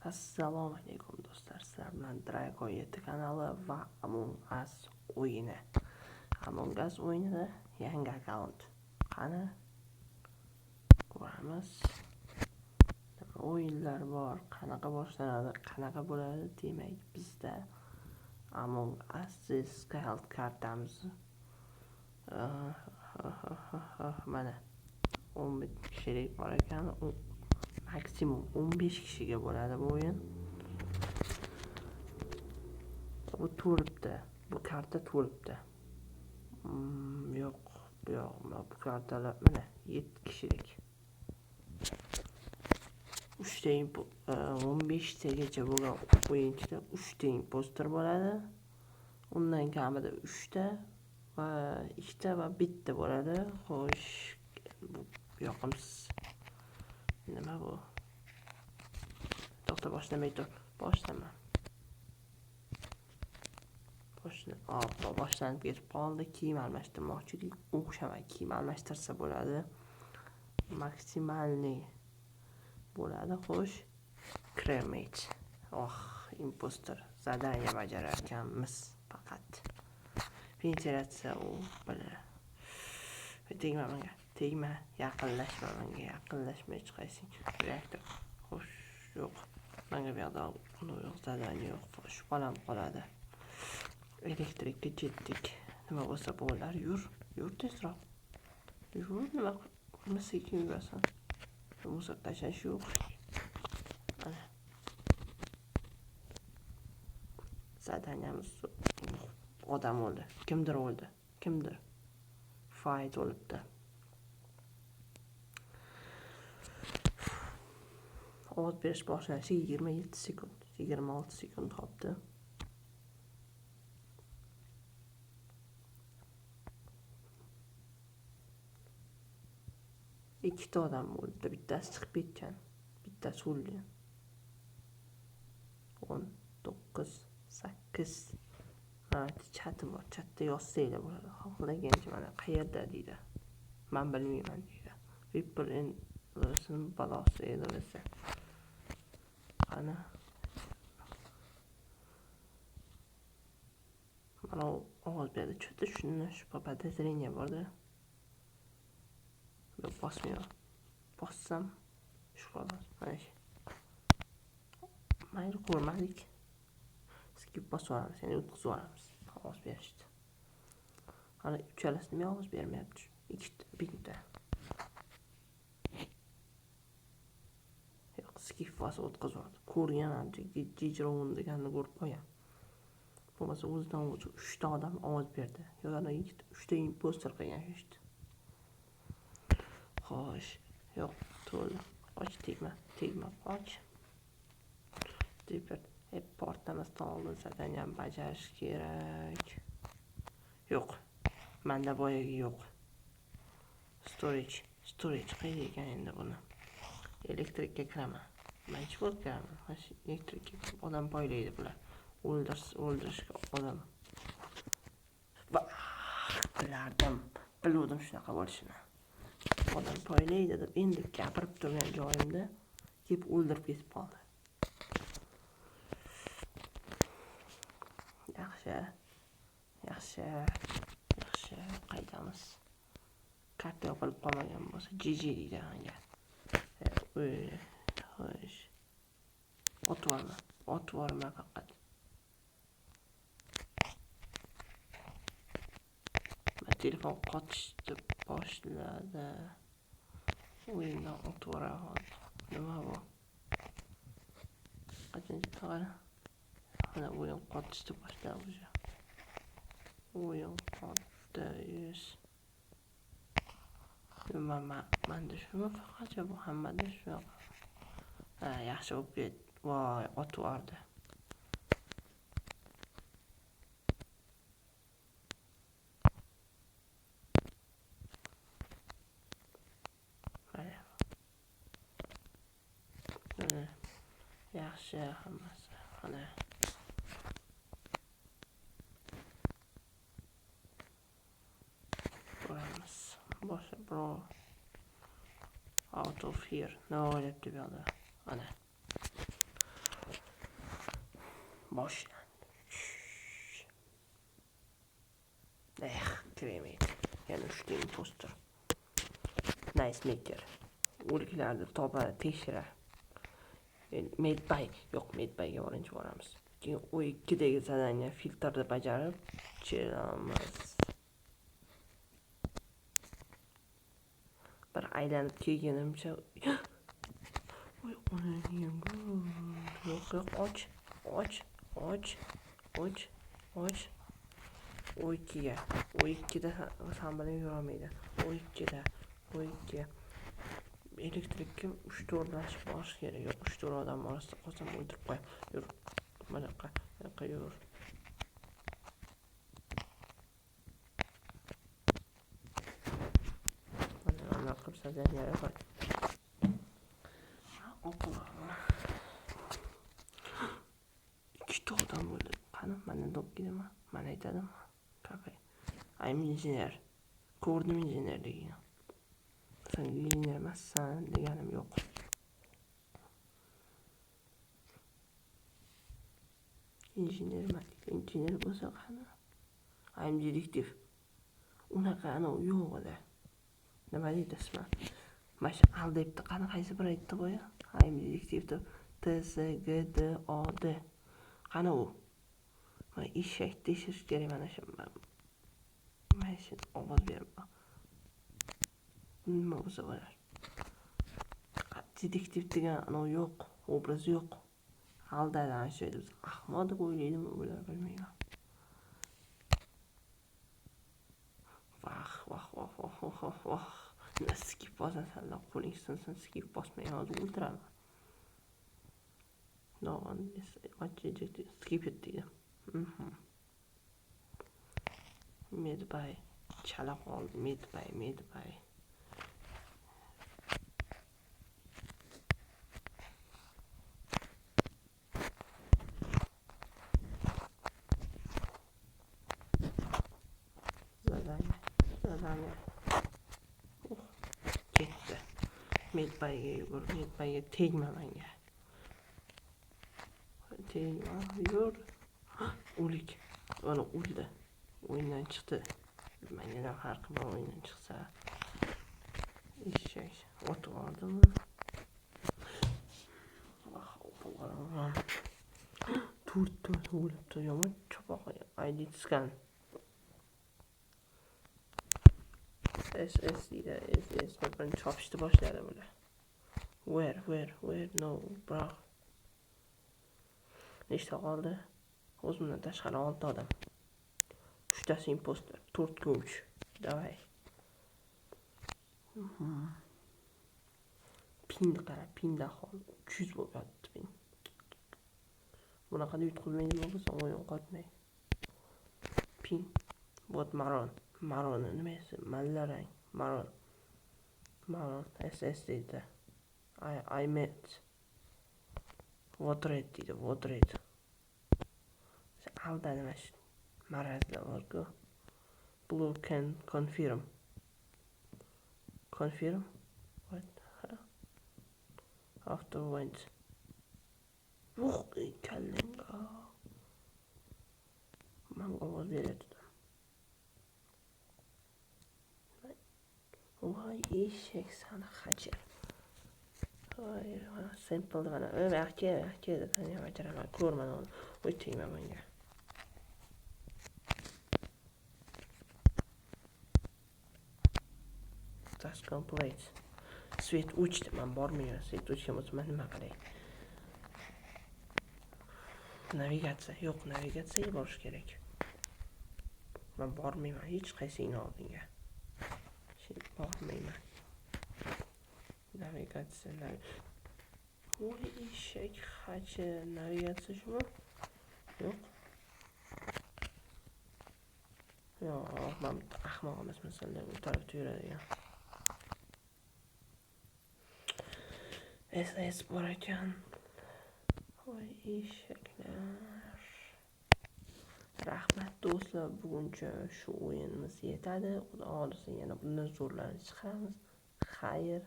Assalomu alaykum do'stlar, sizlar bilan Drago Yeti kanali va Among Us o'yini. Among Us o'yinida yangi akkaunt. Qani ko'ramiz. O'yinlar bor, qanaqa boshlanadi, qanaqa bo'ladi demak, bizda Among Us Scout kartamiz. Mana 11 kishilik bor ekan. Maksimum 15 kishiga bo'ladi bu o'yin. Bu to'libdi. Bu karta to'libdi. Yo'q, bu kartalar mana 7 kishilik. 15 tagacha bo'lgan o'yinchida 3 ta imposter bo'ladi. Undan kamida 3 ta va 2 ta va 1 ta bo'ladi. Xo'sh, bu yoqimsiz. Nima bu? To'xta, boshlamay tur. Boshlama. Boshlanib ketib qoldi. Kiyim almashtirmoqchilik. O'xshamay kiyim almashtirsa bo'ladi. Maksimalniy bo'ladi. Xo'sh, cremate. Imposter. Zadaniya bajarar ekanmiz faqat. Ventilyatsiya bilan. Tegma menga. Tegma, yaqinlashma menga, yaqinlashmay chiqaysing. Reaktor. Xo'sh, yo'q. Menga bu yoqda yo'q, zadaniya yo'q. Xo'sh, qolam qoladi. Elektrikka jetdik. Nima bo'lsa bo'lar, yur tezroq. Yur, nima sekin yurasan. Bo'lsa tashash yo'q. Mana. Zadaniyamiz odam o'ldi. Kimdir o'ldi. Fight o'libdi. Ovoz berish boshlanishiga 27 sekund, 26 sekund qoldi. Ikkita odam o'ldi, bittasi chiqib ketgan, bittasi o'lgan. 10, 9, 8. Chati bor, chatda yozsanglar bo'ladi. Xohlagancha mana qayerda deydi. Men bilmayman deydi. People in listen balosi edi desa. Qani. Mana ovoz berdi. Chota shuni podozrение borda. Bosmayman. Bossam shu xolos. Mana shu. Mayli ko'rmadik. Skip bosib olamiz, ya'ni o'tkazib olamiz. Ovoz berishdi. Hali uchalasi nima ovoz bermayapti? Bitta. Yo'q, skip bosib o'tkazib oldi. Ko'rgan ham jijrovun deganni ko'rib qo'ygan. Bo'lmasa o'zidan o'zi 3 ta odam ovoz berdi. Yo'qlar 3 ta imposter qilgan ishdi. Xo'sh, yo'q, to'g'ri. Qoch, tegma, qoch. Depart. Portlamasdan oldin zadaniyam bajarish kerak. Yo'q. Menda boyagi yo'q. Storage qayerda ekan endi buni? Elektrikka kiraman. Majbur kiraman. Elektrikka odam poylaydi bular. O'ldirishga odam. Bildim shunaqa bo'lishini. Odam poylaydi deb endi gapirib turgan joyimda kelib o'ldirib ketib qoldi. Yaxshi. Qaytamiz. Karta yopilib qolmagan bo'lsa GG deydi menga. Xo'sh. Otvorma faqat. Telefon qotishni boshladi. O'yindan o'tvora oldi. Nima bu? Qachonchi qara? Mana o'yin qotishni boshladi. O'yin qotdi. Menda shumi faqat bu hammada shunaqa. Yaxshi bo'lib ketdi. Voy, otvordi. Yaxshi hammasi. Mana. Ko'ramiz. Boshqa bro. Out of here. No, deb yo'lda. Mana. Boshlandi. Kremaydi. Yana 3 impostor. Nice maker. O'liklarni topadi, tekshiradi. Medbay. Yo'q, Medbayga birinchi boramiz. Keyin O2dagi zadaniya filtrni bajarib chiqamiz. Bir aylanib kelganimcha voy onang yo'q, och. O2da ham bilan yuraolmaydi. O2 elektrikka 3-4 lashib borish kerak. Yo'q, 3-4 odam orasida qolsam o'ldirib qo'yam. Yur. Mana yoqqa yur. Mana qilsa zanjira qo'y. Ikkita odam bo'ldi. Qani, mana do'qqidimi? Mana aytadimi? Qaqay. I'm engineer. Ko'rdim injenerligini. Sen injener emassan deganim yo'q. Injener bo'lsa qani? I'm detective. Unaqa yo'q edi. Nima deydi ismi? Mana aldayapti. Qani qaysi bir aytdi qo'ya? I'm detective deb TSGDOD. Qani u? Mana eshak tekshirish kerak mana shu. Mana shu ovoz berib. Nima bo'lsa bo'lar. Detektiv degan yo'q, obraz yo'q. Aldadi ana shu deb ahmoq deb o'ylaydimi ular, bilmayman. Vah. Skip bosasan, qo'ling sinsin, skip bosmay hozir o'ldiraman. No one is skip it deydi. Medbay. Chala qoldi. Medbay. Zadaniya. Ketdi. Medbayga yugur. Medbayga tegma menga. Tegma, yur. O'lik. Mana o'ldi. O'yindan chiqdi. Menga har qanday o'yindan chiqsa. Eshak. Otib oldimi? To'rtta o'libdi. Yomon chopoq. ID scan. SS deydi. SS bilan chopishni boshladi bular. Where? No, bro. Nechta qoldi? O'zimdan tashqari 6 odam. 3tasi impostor, 4 coach. Davay. Pinni qara, pinda hol 300 bo'lib yotdi pin. Bunaqada yutqizmaydi bo'lsa o'yin qotmay. Pin. Bot Maron nimasi? Mallarang. Maron. SS deydi. I met. Votrate deydi, votrate. Aldadi mana shu. Marazda bor-ku. Blue can confirm. Confirm? What the hell? After went. Kallenga. Man ovoz beradi. Voy eshak sana hajir. Voy simple mana yaxshi deb bajaraman. Ko'rman uni. O'tayman menga. Task complete. Svet o'chdi, men bormayman. Svet o'chgan bo'lsa men nima qilay? Navigatsiyaga borish kerak. Men bormayman hech qaysing oldinga. Bormayman. Navigatsiya. Voy eshak hachi, navigatsiya shumi? Yo'q. Yo'q, men ahmoq emasman, senlar bu tarafda yuradigan. SS bor ekan. Voy eshaklar. Rahmat do'stlar, buguncha shu o'yinimiz yetadi. Xudo xolisa yana bundan zo'rlarini chiqaramiz. Xayr.